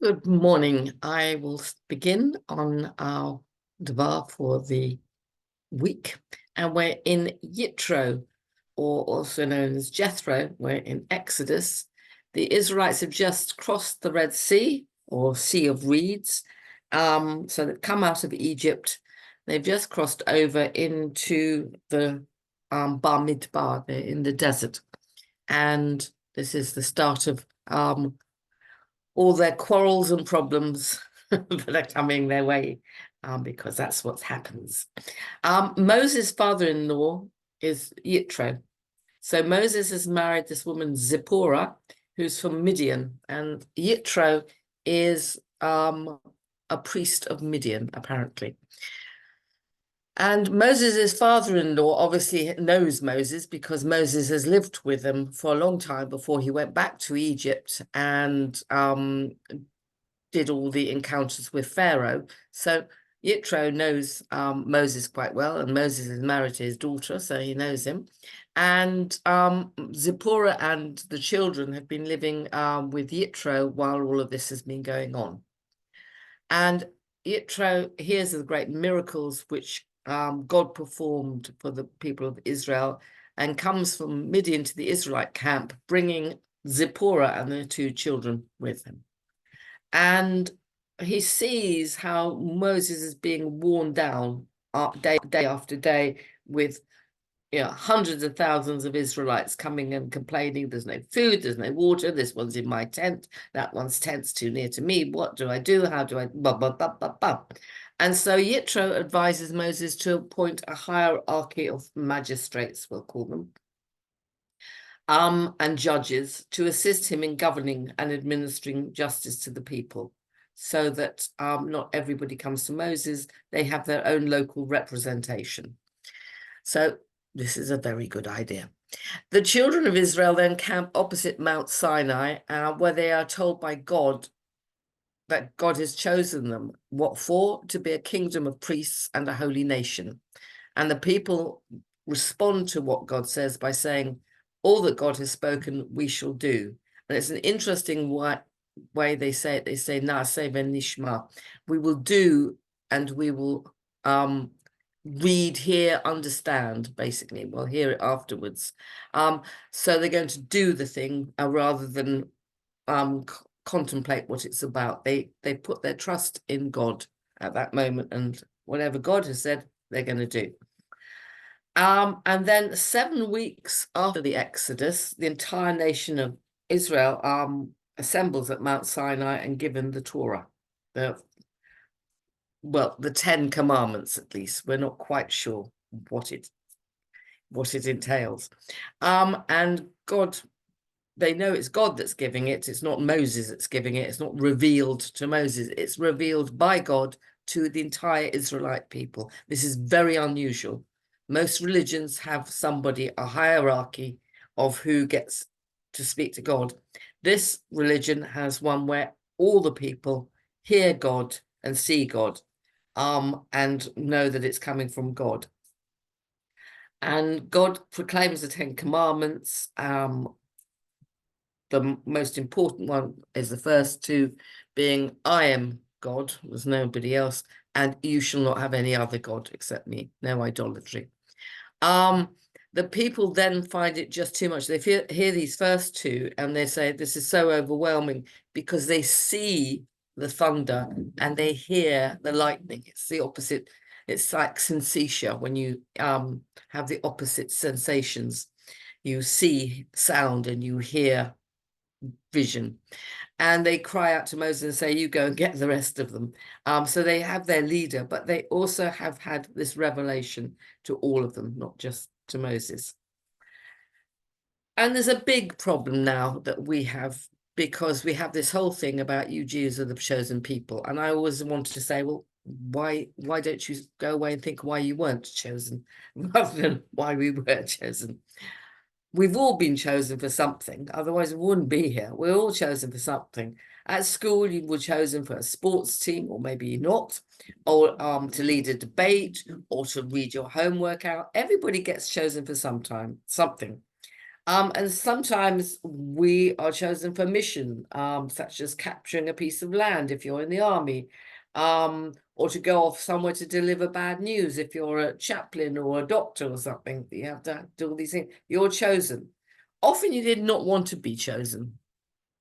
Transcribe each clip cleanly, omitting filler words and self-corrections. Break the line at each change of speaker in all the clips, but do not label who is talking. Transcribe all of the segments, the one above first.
Good morning. I will begin on our Dvar for the week, and we're in Yitro, or also known as Jethro. We're in Exodus. The Israelites have just crossed the Red Sea, or Sea of Reeds, so they've come out of Egypt. They've just crossed over into the Bar Midbar, they're in the desert, and this is the start of all their quarrels and problems that are coming their way, because that's what happens. Moses' father-in-law is Yitro. So Moses has married this woman, Zipporah, who's from Midian, and Yitro is a priest of Midian, apparently. And Moses' father-in-law obviously knows Moses because Moses has lived with him for a long time before he went back to Egypt and did all the encounters with Pharaoh. So Yitro knows Moses quite well, and Moses is married to his daughter, so he knows him. And Zipporah and the children have been living with Yitro while all of this has been going on. And Yitro hears of the great miracles which God performed for the people of Israel, and comes from Midian to the Israelite camp, bringing Zipporah and their two children with him. And he sees how Moses is being worn down day after day with hundreds of thousands of Israelites coming and complaining. There's no food, there's no water. This one's in my tent. That one's tent's too near to me. What do I do? How do I? Blah, blah, blah, blah, blah. And so Yitro advises Moses to appoint a hierarchy of magistrates, we'll call them, and judges to assist him in governing and administering justice to the people, so that not everybody comes to Moses. They have their own local representation. So this is a very good idea. The children of Israel then camp opposite Mount Sinai, where they are told by God that God has chosen them. What for? To be a kingdom of priests and a holy nation. And the people respond to what God says by saying, all that God has spoken, we shall do. And it's an interesting way they say it. They say, Na'aseh v'nishma. We will do, and we will read, hear, understand, basically. We'll hear it afterwards. So they're going to do the thing rather than contemplate what it's about. They put their trust in God at that moment, and whatever God has said, they're going to do. And then 7 weeks after the Exodus, the entire nation of Israel assembles at Mount Sinai and given the Torah, the 10 commandments, at least. We're not quite sure what it entails. And God, they know it's God that's giving it. It's not Moses that's giving it. It's not revealed to Moses. It's revealed by God to the entire Israelite people. This is very unusual. Most religions have somebody, a hierarchy of who gets to speak to God. This religion has one where all the people hear God and see God, and know that it's coming from God. And God proclaims the 10 commandments. The most important one is the first two, being, I am God, there's nobody else, and you shall not have any other God except me, no idolatry. The people then find it just too much. They hear these first two and they say, this is so overwhelming, because they see the thunder and they hear the lightning. It's the opposite. It's like synesthesia, when you have the opposite sensations. You see sound and you hear vision. And they cry out to Moses and say, you go and get the rest of them. So they have their leader, but they also have had this revelation to all of them, not just to Moses. And there's a big problem now that we have, because we have this whole thing about you Jews are the chosen people. And I always wanted to say, well, why don't you go away and think why you weren't chosen, rather than why we were chosen? We've all been chosen for something, otherwise we wouldn't be here. We're all chosen for something. At school, you were chosen for a sports team, or maybe you're not, or to lead a debate, or to read your homework out. Everybody gets chosen for something. And sometimes we are chosen for mission, such as capturing a piece of land if you're in the army, or to go off somewhere to deliver bad news if you're a chaplain or a doctor or something. You have to do all these things. You're chosen. Often you did not want to be chosen.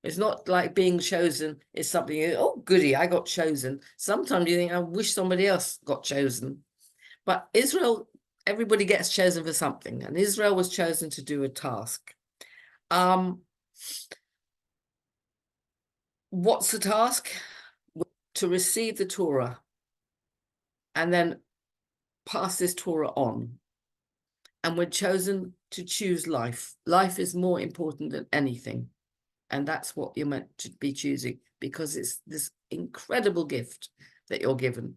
It's not like being chosen is something, oh, goody, I got chosen. Sometimes you think, I wish somebody else got chosen. But Israel, everybody gets chosen for something, and Israel was chosen to do a task. What's the task? To receive the Torah and then pass this Torah on. And we're chosen to choose life. Life is more important than anything. And that's what you're meant to be choosing, because it's this incredible gift that you're given,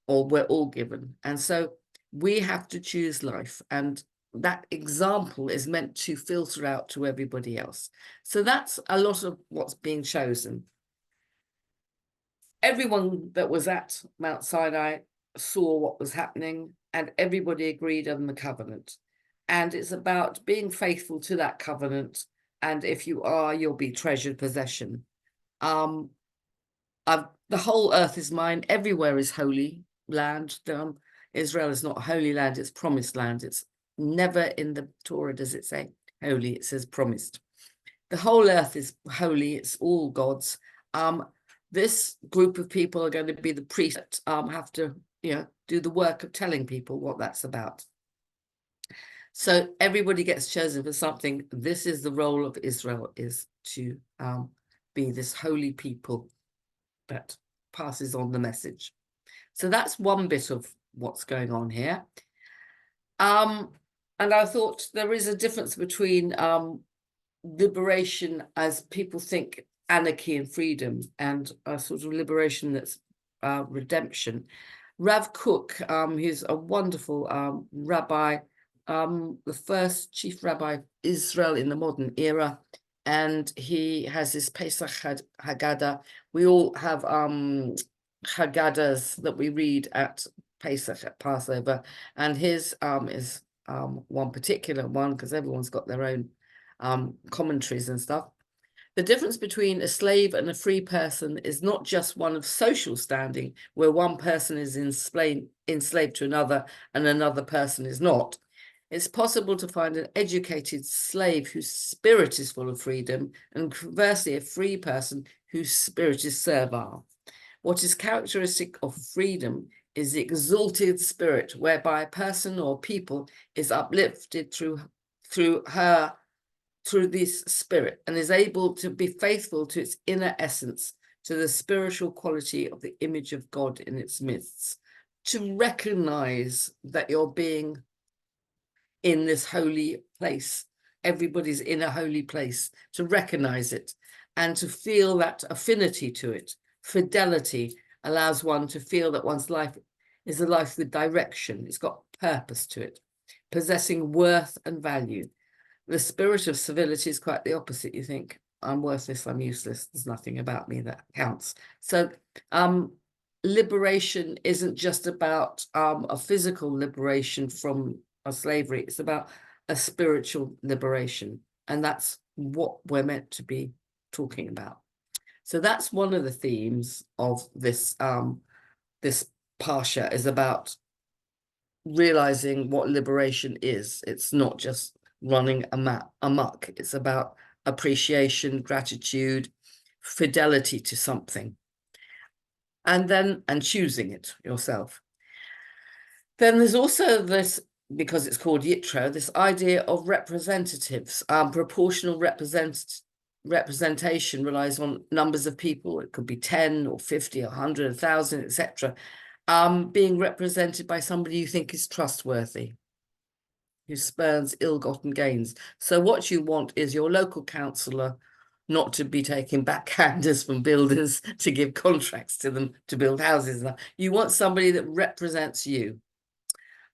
or we're all given. And so we have to choose life. And that example is meant to filter out to everybody else. So that's a lot of what's being chosen. Everyone that was at Mount Sinai saw what was happening, and everybody agreed on the covenant. And it's about being faithful to that covenant. And if you are, you'll be treasured possession. The whole earth is mine. Everywhere is holy land. Israel is not a holy land, it's promised land. It's never in the Torah does it say holy, it says promised. The whole earth is holy, it's all God's. This group of people are going to be the priests that have to, do the work of telling people what that's about. So everybody gets chosen for something. This is the role of Israel, is to be this holy people that passes on the message. So that's one bit of what's going on here. And I thought there is a difference between liberation, as people think anarchy and freedom, and a sort of liberation that's redemption. Rav Kook, he's a wonderful rabbi, the first chief rabbi of Israel in the modern era, and he has this Pesach Haggadah. We all have Haggadahs that we read at Pesach, at Passover, and his is one particular one, because everyone's got their own commentaries and stuff. The difference between a slave and a free person is not just one of social standing, where one person is enslaved to another and another person is not. It's possible to find an educated slave whose spirit is full of freedom, and conversely, a free person whose spirit is servile. What is characteristic of freedom is the exalted spirit, whereby a person or people is uplifted through this spirit, and is able to be faithful to its inner essence, to the spiritual quality of the image of God in its midst, to recognize that you're being in this holy place. Everybody's in a holy place, to recognize it and to feel that affinity to it. Fidelity allows one to feel that one's life is a life with direction. It's got purpose to it, possessing worth and value. The spirit of civility is quite the opposite. You think, I'm worthless, I'm useless, there's nothing about me that counts. So liberation isn't just about a physical liberation from a slavery, it's about a spiritual liberation. And that's what we're meant to be talking about. So that's one of the themes of this this parsha, is about realizing what liberation is. It's not just running amok. It's about appreciation, gratitude, fidelity to something, and choosing it yourself. Then there's also this, because it's called Yitro, this idea of representatives. Proportional representation relies on numbers of people. It could be 10 or 50 or 100, 1,000, etc. Being represented by somebody you think is trustworthy, who spurns ill-gotten gains. So what you want is your local councillor not to be taking backhanders from builders to give contracts to them to build houses. You want somebody that represents you.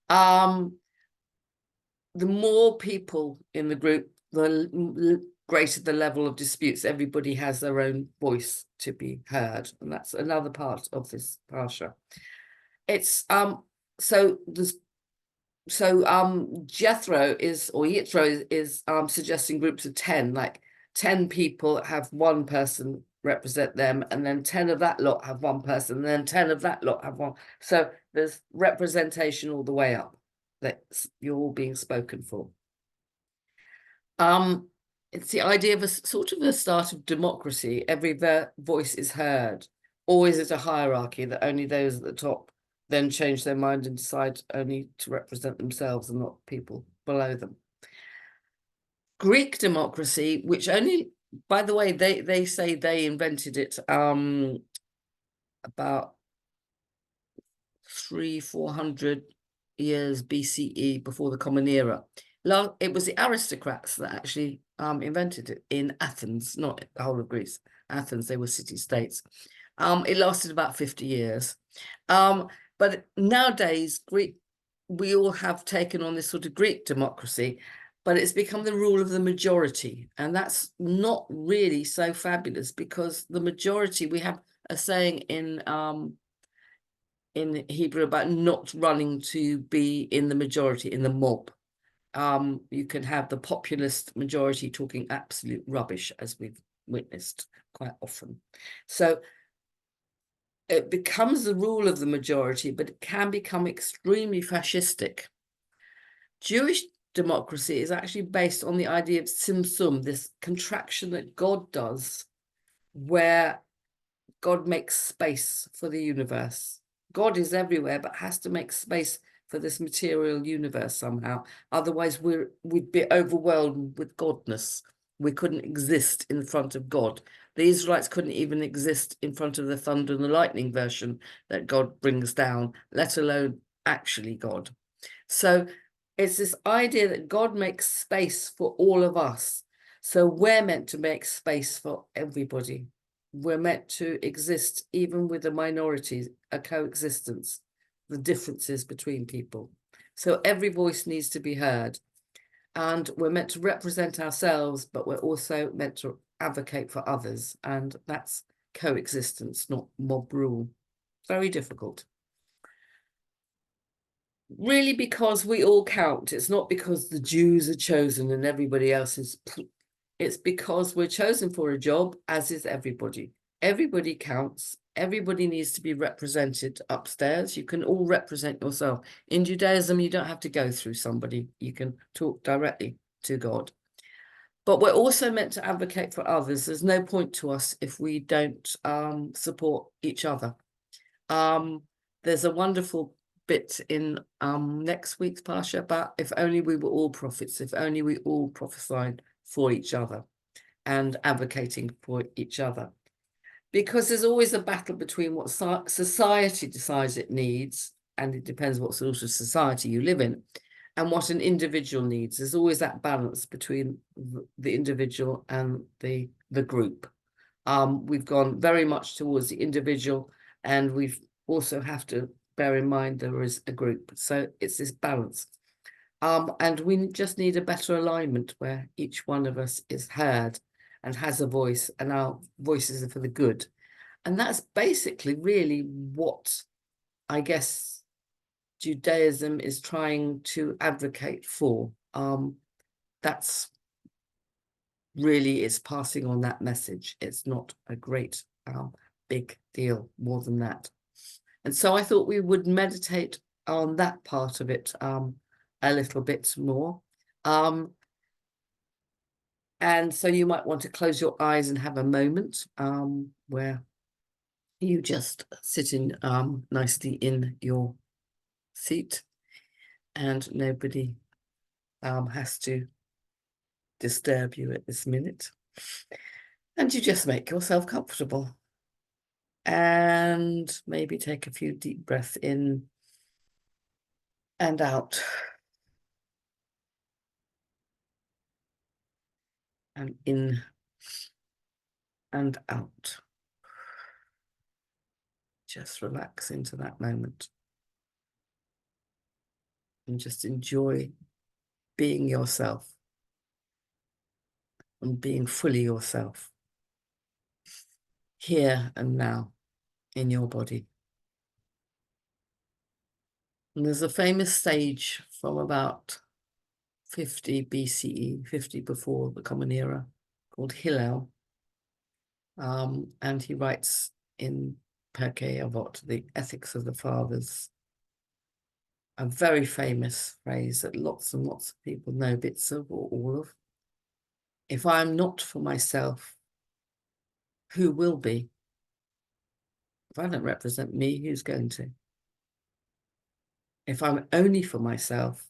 The more people in the group, the greater the level of disputes. Everybody has their own voice to be heard, and that's another part of this parsha. It's so there's So Jethro is, or Yitro is suggesting groups of 10, like 10 people have one person represent them, and then 10 of that lot have one person, and then 10 of that lot have one. So there's representation all the way up that you're all being spoken for. It's the idea of a sort of the start of democracy. Every voice is heard. Always is a hierarchy that only those at the top then change their mind and decide only to represent themselves and not people below them. Greek democracy, which only, by the way, they say they invented it about 400 years BCE, before the Common Era. It was the aristocrats that actually invented it in Athens, not the whole of Greece. Athens, they were city-states. It lasted about 50 years. But nowadays, we all have taken on this sort of Greek democracy, but it's become the rule of the majority. And that's not really so fabulous, because the majority, we have a saying in Hebrew about not running to be in the majority, in the mob. You can have the populist majority talking absolute rubbish, as we've witnessed quite often. So it becomes the rule of the majority, but it can become extremely fascistic. Jewish democracy is actually based on the idea of tzimtzum, this contraction that God does, where God makes space for the universe. God is everywhere, but has to make space for this material universe somehow. Otherwise, we'd be overwhelmed with godness. We couldn't exist in front of God. The Israelites couldn't even exist in front of the thunder and the lightning version that God brings down, let alone actually God. So it's this idea that God makes space for all of us. So we're meant to make space for everybody. We're meant to exist even with the minorities, a coexistence, the differences between people. So every voice needs to be heard. And we're meant to represent ourselves, but we're also meant to advocate for others. And that's coexistence, not mob rule. Very difficult. Really, because we all count. It's not because the Jews are chosen and everybody else is. It's because we're chosen for a job, as is everybody. Everybody counts. Everybody needs to be represented upstairs. You can all represent yourself. In Judaism, you don't have to go through somebody. You can talk directly to God. But we're also meant to advocate for others. There's no point to us if we don't support each other. There's a wonderful bit in next week's Parsha about if only we were all prophets, if only we all prophesied for each other and advocating for each other. Because there's always a battle between what society decides it needs, and it depends what sort of society you live in, and what an individual needs. There's always that balance between the individual and the group. We've gone very much towards the individual, and we've also have to bear in mind there is a group. So it's this balance. And we just need a better alignment where each one of us is heard and has a voice, and our voices are for the good. And that's basically really what I guess Judaism is trying to advocate for. That's really, it's passing on that message. It's not a great big deal more than that. And so I thought we would meditate on that part of it a little bit more. And so you might want to close your eyes and have a moment where you just sit in nicely in your seat, and nobody has to disturb you at this minute. And you just make yourself comfortable. And maybe take a few deep breaths in and out. And in and out. Just relax into that moment. And just enjoy being yourself and being fully yourself. Here and now in your body. And there's a famous sage from about 50 BCE, 50 before the Common Era, called Hillel. And he writes in Pirkei Avot, the Ethics of the Fathers, a very famous phrase that lots and lots of people know bits of or all of. If I'm not for myself, who will be? If I don't represent me, who's going to? If I'm only for myself,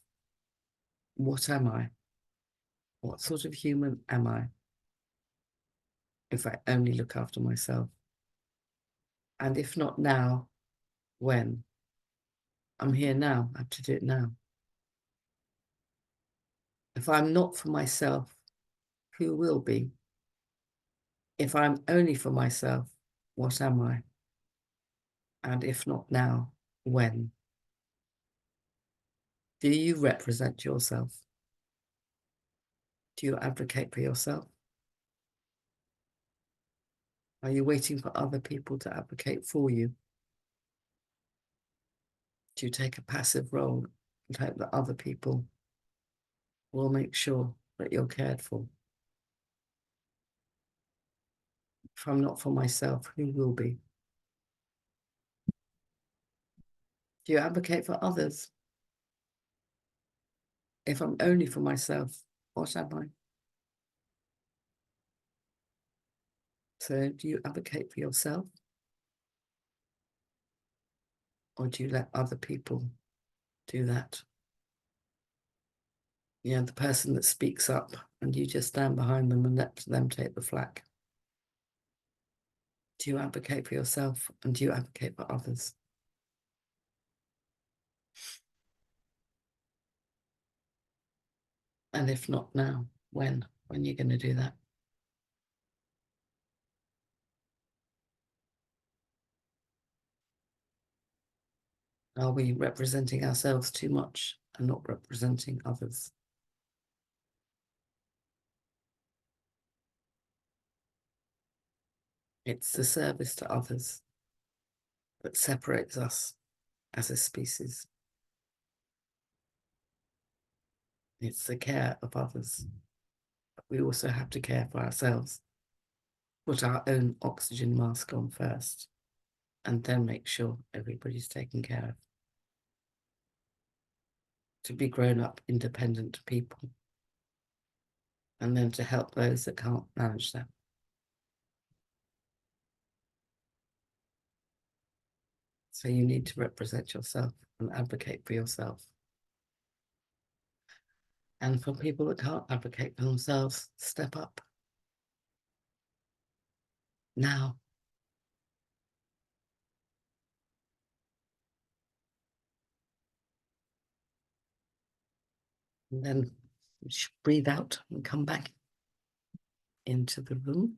what am I? What sort of human am I if I only look after myself? And if not now, when? I'm here now. I have to do it now. If I'm not for myself, who will be? If I'm only for myself, what am I? And if not now, when? Do you represent yourself? Do you advocate for yourself? Are you waiting for other people to advocate for you? Do you take a passive role and hope that other people will make sure that you're cared for? If I'm not for myself, who will be? Do you advocate for others? If I'm only for myself, what am I? So do you advocate for yourself? Or do you let other people do that? You know, the person that speaks up and you just stand behind them and let them take the flak. Do you advocate for yourself and do you advocate for others? And if not now, when? When you're going to do that? Are we representing ourselves too much and not representing others? It's the service to others that separates us as a species. It's the care of others. But we also have to care for ourselves. Put our own oxygen mask on first, and then make sure everybody's taken care of. To be grown up, independent people, and then to help those that can't manage that. So you need to represent yourself and advocate for yourself. And for people that can't advocate for themselves, step up. Now. And then breathe out and come back into the room.